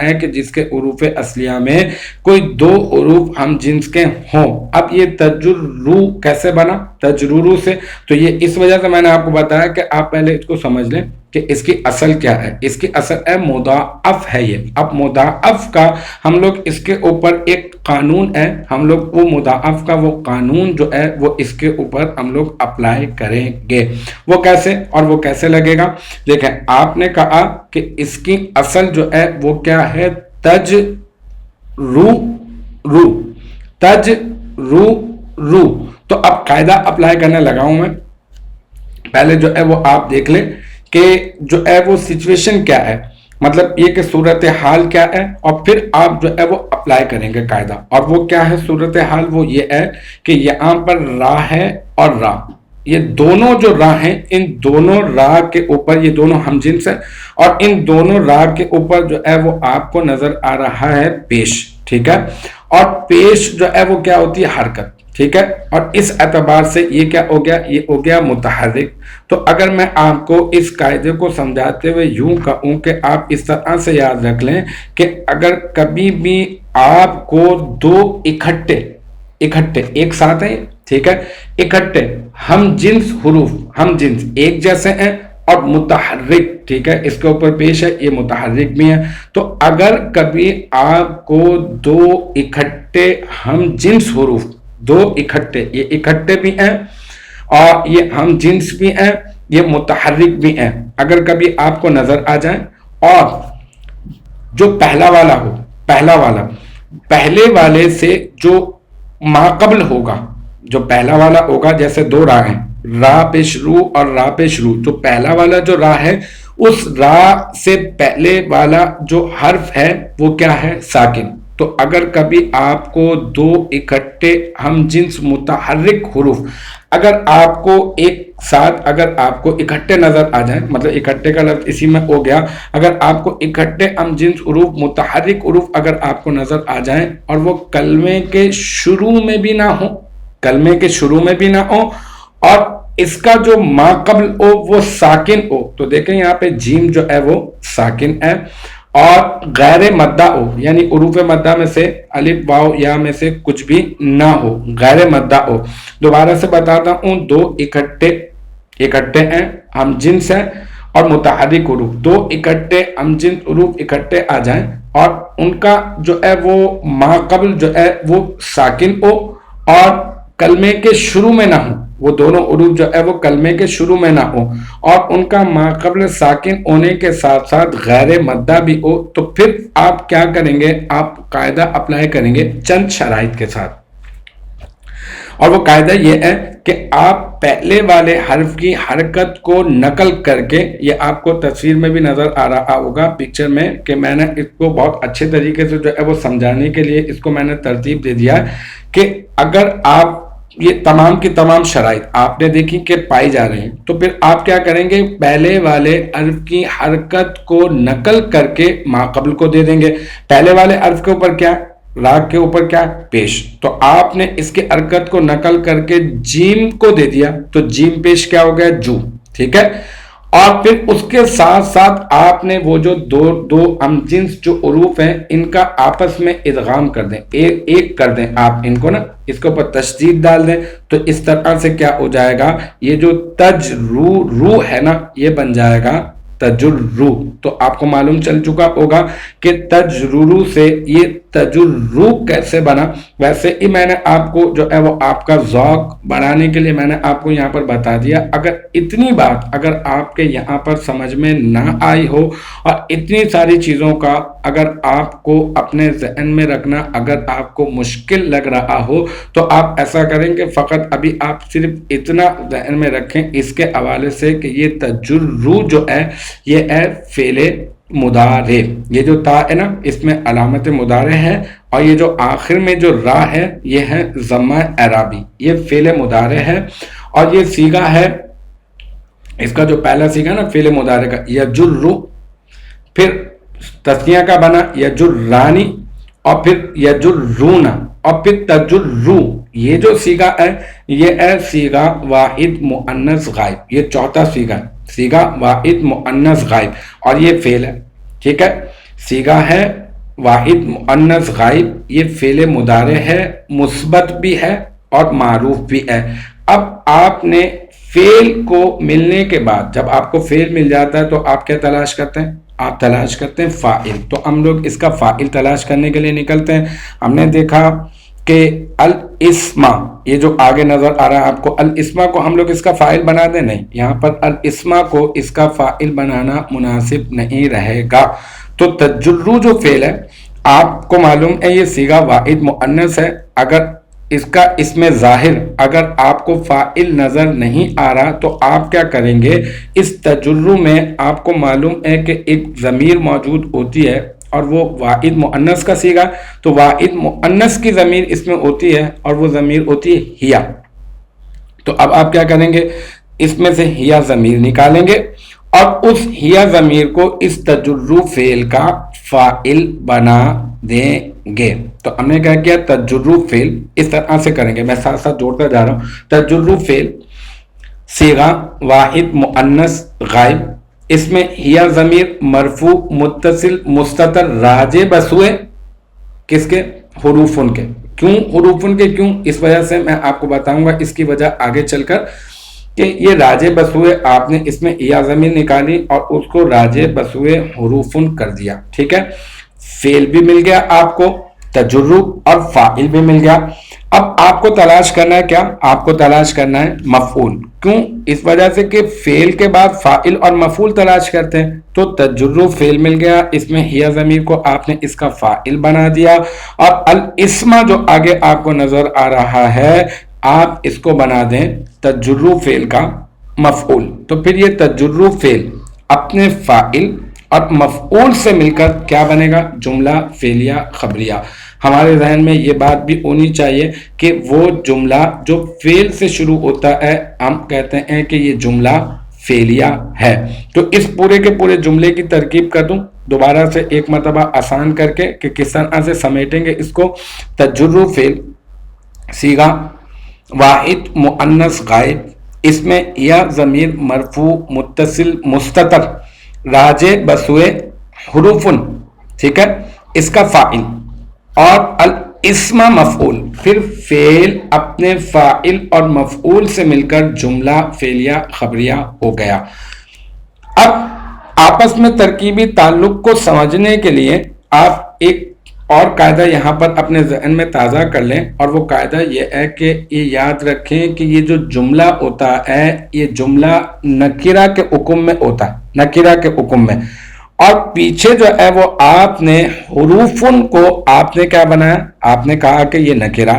ہے کہ جس کے حروف اصلیہ میں کوئی دو حروف ہم جنس کے ہوں. اب یہ تجررو کیسے بنا؟ تجررو سے. تو یہ اس وجہ سے میں نے آپ کو بتایا کہ آپ پہلے اس کو سمجھ لیں کہ اس کی اصل کیا ہے. اس کی اصل ہے مضاعف ہے یہ. اب مضاعف کا ہم لوگ اس کے اوپر ایک قانون ہے، ہم لوگ وہ مضاعف کا وہ قانون جو ہے وہ اس کے اوپر ہم لوگ اپلائی کریں گے. وہ کیسے اور وہ کیسے لگے گا؟ دیکھیں، آپ نے کہا کہ اس کی اصل جو ہے وہ کیا ہے؟ تج رو رو، تج رو رو. تو اب قاعدہ اپلائی کرنے لگا ہوں میں. پہلے جو ہے وہ آپ دیکھ لیں کہ جو ہے وہ سچویشن کیا ہے، مطلب یہ کہ صورتحال کیا ہے، اور پھر آپ جو ہے وہ اپلائی کریں گے قاعدہ. اور وہ کیا ہے صورتحال؟ وہ یہ ہے کہ یہاں پر را ہے اور را، یہ دونوں جو را ہیں، ان دونوں را کے اوپر یہ دونوں ہم جنس ہیں، اور ان دونوں را کے اوپر جو ہے وہ آپ کو نظر آ رہا ہے پیش. ٹھیک ہے، اور پیش جو ہے وہ کیا ہوتی ہے؟ حرکت. ٹھیک ہے، اور اس اعتبار سے یہ کیا ہو گیا؟ یہ ہو گیا متحرک. تو اگر میں آپ کو اس قاعدے کو سمجھاتے ہوئے یوں کہوں کہ آپ اس طرح سے یاد رکھ لیں کہ اگر کبھی بھی آپ کو دو اکٹھے ایک ساتھ ہیں، ٹھیک ہے، اکٹھے ہم جنس حروف، ہم جنس ایک جیسے ہیں اور متحرک، ٹھیک ہے، اس کے اوپر پیش ہے، یہ متحرک بھی ہے. تو اگر کبھی آپ کو دو اکٹھے ہم جنس حروف، دو اکٹھے، یہ اکٹھے بھی ہیں اور یہ ہم جنس بھی ہیں، یہ متحرک بھی ہیں، اگر کبھی آپ کو نظر آ جائیں، اور جو پہلا والا ہو، پہلا والا پہلے والے سے جو ماقبل ہوگا، جو پہلا والا ہوگا، جیسے دو راہ ہیں، را پیش رو اور را پیش رو، جو پہلا والا جو را ہے اس را سے پہلے والا جو حرف ہے وہ کیا ہے؟ ساکن. تو اگر کبھی آپ کو دو اکٹھے ہم جنس متحرک حروف اگر آپ کو ایک ساتھ اگر آپ کو اکٹھے نظر آ جائیں، مطلب اکٹھے کا لفظ اسی میں ہو گیا، اگر آپ کو اکٹھے ہم جنس حروف متحرک حروف اگر آپ کو نظر آ جائیں اور وہ کلمے کے شروع میں بھی نہ ہو، کلمے کے شروع میں بھی نہ ہو، اور اس کا جو ما قبل ہو وہ ساکن ہو، تو دیکھیں یہاں پہ جیم جو ہے وہ ساکن ہے، اور غیر مدہ ہو، یعنی حروف مدہ میں سے الف واو یا میں سے کچھ بھی نہ ہو، غیر مدہ ہو. دوبارہ سے بتاتا ہوں، دو اکٹھے ہیں، ہم جنس ہیں اور متحرک حروف، دو اکٹھے ہم جنس حروف اکٹھے آ جائیں اور ان کا جو ہے وہ ما قبل جو ہے وہ ساکن ہو اور کلمے کے شروع میں نہ ہو، وہ دونوں حروف جو ہے وہ کلمے کے شروع میں نہ ہو اور ان کا ما قبل ساکن ہونے کے ساتھ ساتھ غیر مدہ بھی ہو، تو پھر آپ کیا کریں گے؟ آپ قاعدہ اپلائی کریں گے چند شرائط کے ساتھ. اور وہ قاعدہ یہ ہے کہ آپ پہلے والے حرف کی حرکت کو نقل کر کے، یہ آپ کو تصویر میں بھی نظر آ رہا ہوگا پکچر میں کہ میں نے اس کو بہت اچھے طریقے سے جو ہے وہ سمجھانے کے لیے اس کو میں نے ترتیب دے دیا ہے کہ اگر آپ یہ تمام کی تمام شرائط آپ نے دیکھی کہ پائی جا رہے ہیں، تو پھر آپ کیا کریں گے؟ پہلے والے حرف کی حرکت کو نقل کر کے ما قبل کو دے دیں گے. پہلے والے حرف کے اوپر کیا؟ را کے اوپر کیا؟ پیش. تو آپ نے اس کی حرکت کو نقل کر کے جیم کو دے دیا، تو جیم پیش کیا ہو گیا؟ جو. ٹھیک ہے، اور پھر اس کے ساتھ ساتھ آپ نے وہ جو دو ہم جنس جو حروف ہیں ان کا آپس میں ادغام کر دیں، ایک کر دیں، آپ ان کو نا اس کے اوپر تشدید ڈال دیں، تو اس طرح سے کیا ہو جائے گا؟ یہ جو تجرو ہے نا، یہ بن جائے گا تجرو. تو آپ کو معلوم چل چکا ہوگا کہ تجرو سے یہ تجرو کیسے بنا. ویسے ہی میں نے آپ کو جو ہے وہ آپ کا ذوق بڑھانے کے لیے میں نے آپ کو یہاں پر بتا دیا. اگر اتنی بات اگر آپ کے یہاں پر سمجھ میں نہ آئی ہو اور اتنی ساری چیزوں کا اگر آپ کو اپنے ذہن میں رکھنا اگر آپ کو مشکل لگ رہا ہو، تو آپ ایسا کریں کہ فقط ابھی آپ صرف اتنا ذہن میں رکھیں اس کے حوالے سے کہ یہ تجرو جو ہے یہ ہے فعل مضارع. یہ جو تا ہے نا اس میں علامت مضارع ہے، اور یہ جو آخر میں جو را ہے یہ ہے ضمہ اعرابی. یہ فعل مضارع ہے اور یہ صیغہ ہے، اس کا جو پہلا صیغہ نا فعل مضارع کا یجر، پھر تثنیہ کا بنا یجرانی، اور پھر یجرون، اور پھر تجرو. یہ جو صیغہ ہے یہ ہے صیغہ واحد مؤنث غائب. یہ چوتھا صیغہ ہے، صیغہ واحد مؤنث غائب، اور یہ فعل ہے. ٹھیک ہے. سیغہ ہے واحد مؤنث غائب، یہ فعل مضارع ہے، مثبت بھی ہے اور معروف بھی ہے. اب آپ نے فعل کو ملنے کے بعد، جب آپ کو فعل مل جاتا ہے تو آپ کیا تلاش کرتے ہیں؟ آپ تلاش کرتے ہیں فاعل. تو ہم لوگ اس کا فاعل تلاش کرنے کے لیے نکلتے ہیں. ہم نے دیکھا کہ الاسم، یہ جو آگے نظر آ رہا ہے آپ کو، الاسم کو ہم لوگ اس کا فاعل بنا دیں؟ نہیں، یہاں پر الاسم کو اس کا فاعل بنانا مناسب نہیں رہے گا. تو تجرو جو فعل ہے، آپ کو معلوم ہے یہ صیغہ واحد مؤنث ہے. اگر اس کا اسم ظاہر اگر آپ کو فاعل نظر نہیں آ رہا تو آپ کیا کریں گے؟ اس تجرو میں آپ کو معلوم ہے کہ ایک ضمیر موجود ہوتی ہے اور وہ واحد مؤنث کا صیغہ، تو واحد مؤنث کی ضمیر اس میں ہوتی ہے اور وہ ضمیر ہوتی ہے ہیا. تو اب آپ کیا کریں گے؟ اس میں سے ہیا ضمیر نکالیں گے اور اس ہیا ضمیر کو اس تجرو فعل کا فاعل بنا دیں گے. تو ہم نے کیا کیا؟ تجرو فعل اس طرح سے کریں گے، میں ساتھ ساتھ جوڑتا جا رہا ہوں. تجرو فعل صیغہ واحد مؤنث غائب، اس میں ہیا ضمیر مرفوع متصل مستتر راجع بسوئے کس کے؟ حروفن کے. کیوں حروفن کے؟ کیوں؟ اس وجہ سے میں آپ کو بتاؤں گا، اس کی وجہ آگے چل کر، کہ یہ راجع بسوئے آپ نے اس میں ہیا ضمیر نکالی اور اس کو راجع بسوئے حروفن کر دیا. ٹھیک ہے، فعل بھی مل گیا آپ کو، تجرب اور فاعل بھی مل گیا. اب آپ کو تلاش کرنا ہے کیا؟ آپ کو تلاش کرنا ہے مفعول. کیوں؟ اس وجہ سے کہ فعل کے بعد فاعل اور مفعول تلاش کرتے ہیں. تو تجرب فعل مل گیا، اس میں ہیا ضمیر کو آپ نے اس کا فاعل بنا دیا، اور الاسم جو آگے آپ کو نظر آ رہا ہے آپ اس کو بنا دیں تجرب فعل کا مفعول. تو پھر یہ تجرب فعل اپنے فاعل اور مفعول سے مل کر کیا بنے گا؟ جملہ فعلیہ خبریہ. ہمارے ذہن میں یہ بات بھی ہونی چاہیے کہ وہ جملہ جو فعل سے شروع ہوتا ہے ہم کہتے ہیں کہ یہ جملہ فعلیہ ہے. تو اس پورے کے پورے جملے کی ترکیب کر دوں دوبارہ سے ایک مرتبہ آسان کر کے کہ کس طرح سے سمیٹیں گے اس کو. تجرب فعل صیغہ واحد مؤنث غائب، اس میں یا ضمیر مرفوع متصل مستتر راجع بسوئے حروفن، ٹھیک ہے، اس کا فاعل، اور الاسم مفعول. پھر فعل اپنے فاعل اور مفعول سے مل کر جملہ فعلیہ خبریہ ہو گیا. اب آپس میں ترکیبی تعلق کو سمجھنے کے لیے آپ ایک اور قاعدہ یہاں پر اپنے ذہن میں تازہ کر لیں، اور وہ قاعدہ یہ ہے کہ یہ یاد رکھیں کہ یہ جو جملہ ہوتا ہے یہ جملہ نکرہ کے حکم میں ہوتا ہے، نکرہ کے حکم میں. اور پیچھے جو ہے وہ آپ نے حروفن کو آپ نے کیا بنایا؟ آپ نے کہا کہ یہ نکرہ،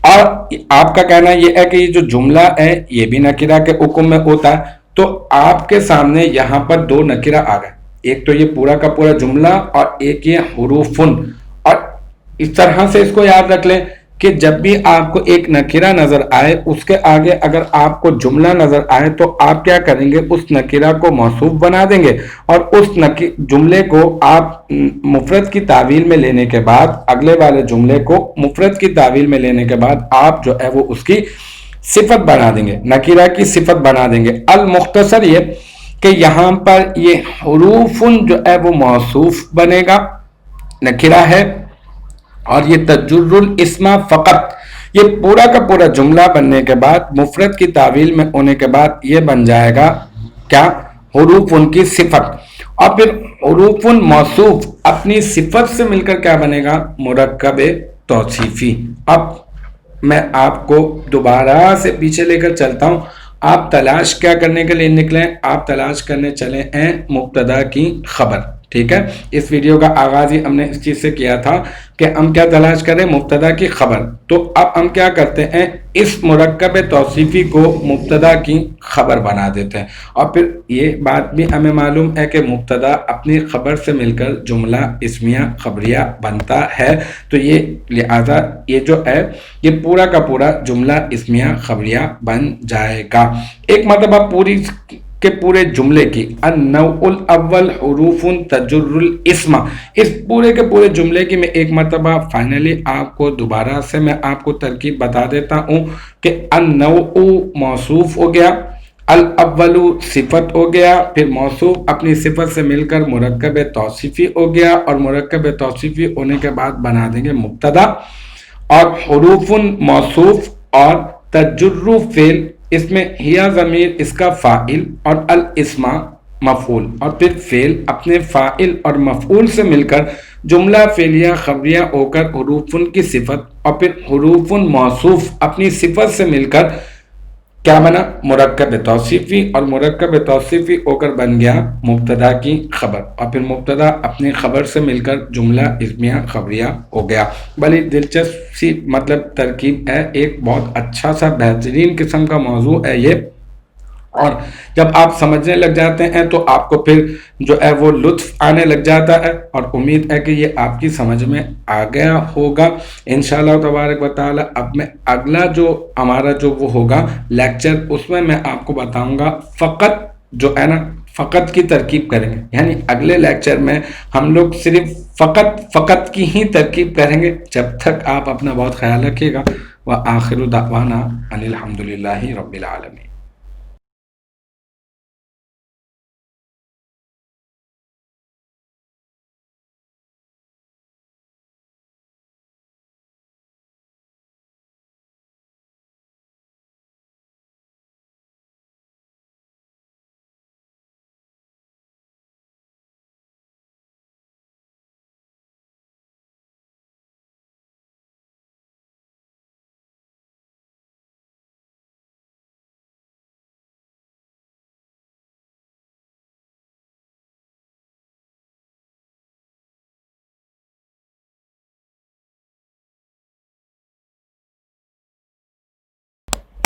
اور آپ کا کہنا یہ ہے کہ یہ جو جملہ ہے یہ بھی نکرہ کے حکم میں ہوتا ہے. تو آپ کے سامنے یہاں پر دو نکرہ آ گئے، ایک تو یہ پورا کا پورا جملہ اور ایک یہ حروفن. اور اس طرح سے اس کو یاد رکھ لیں کہ جب بھی آپ کو ایک نکرہ نظر آئے اس کے آگے اگر آپ کو جملہ نظر آئے تو آپ کیا کریں گے؟ اس نکرہ کو موصوف بنا دیں گے، اور اس جملے کو آپ مفرد کی تعویل میں لینے کے بعد، اگلے والے جملے کو مفرد کی تعویل میں لینے کے بعد آپ جو ہے وہ اس کی صفت بنا دیں گے، نکرہ کی صفت بنا دیں گے. المختصر یہ کہ یہاں پر یہ حروفن جو ہے وہ موصوف بنے گا، نکرہ ہے، اور یہ تجر الاسم فقط یہ پورا کا پورا جملہ بننے کے بعد مفرد کی تعویل میں ہونے کے بعد یہ بن جائے گا کیا؟ حروفن کی صفت. اور پھر حروفن موصوف اپنی صفت سے مل کر کیا بنے گا؟ مرکب توصیفی. اب میں آپ کو دوبارہ سے پیچھے لے کر چلتا ہوں. آپ تلاش کیا کرنے کے لیے نکلیں؟ آپ تلاش کرنے چلے ہیں مبتدا کی خبر. ٹھیک ہے، اس ویڈیو کا آغاز ہی ہم نے اس چیز سے کیا تھا کہ ہم کیا تلاش کریں؟ مبتدا کی خبر. تو اب ہم کیا کرتے ہیں؟ اس مرکب توصیفی کو مبتدا کی خبر بنا دیتے ہیں. اور پھر یہ بات بھی ہمیں معلوم ہے کہ مبتدا اپنی خبر سے مل کر جملہ اسمیہ خبریہ بنتا ہے. تو یہ لہذا یہ جو ہے یہ پورا کا پورا جملہ اسمیہ خبریہ بن جائے گا. ایک مرتبہ پوری کہ پورے جملے کی النوع الاول حروف تجر الاسم، اس پورے کے پورے جملے کی میں ایک مرتبہ فائنلی آپ کو دوبارہ سے میں آپ کو ترکیب بتا دیتا ہوں کہ النوع موصوف ہو گیا، الاولو صفت ہو گیا، پھر موصوف اپنی صفت سے مل کر مرکب توصیفی ہو گیا، اور مرکب توصیفی ہونے کے بعد بنا دیں گے مبتدا، اور حروف موصوف اور تجر فعل، اس میں ہیا ضمیر اس کا فاعل اور الاسم مفعول، اور پھر فعل اپنے فاعل اور مفعول سے مل کر جملہ فعلیہ خبریہ ہو کر حروف کی صفت، اور پھر حروف موصوف اپنی صفت سے مل کر کیا بنا مرکب توصیفی، اور مرکب توصیفی ہو کر بن گیا مبتدا کی خبر، اور پھر مبتدا اپنی خبر سے مل کر جملہ اسمیہ خبریہ ہو گیا۔ بڑی دلچسپ سی مطلب ترکیب ہے، ایک بہت اچھا سا بہترین قسم کا موضوع ہے یہ، اور جب آپ سمجھنے لگ جاتے ہیں تو آپ کو پھر جو ہے وہ لطف آنے لگ جاتا ہے، اور امید ہے کہ یہ آپ کی سمجھ میں آ گیا ہوگا انشاءاللہ تبارک و تعالی۔ اب میں اگلا جو ہمارا جو وہ ہوگا لیکچر، اس میں آپ کو بتاؤں گا فقط جو ہے نا فقط کی ترکیب کریں گے، یعنی اگلے لیکچر میں ہم لوگ صرف فقط کی ہی ترکیب کریں گے۔ جب تک آپ اپنا بہت خیال رکھیے گا، وآخر دعوانا ان الحمدللہ رب العالمین۔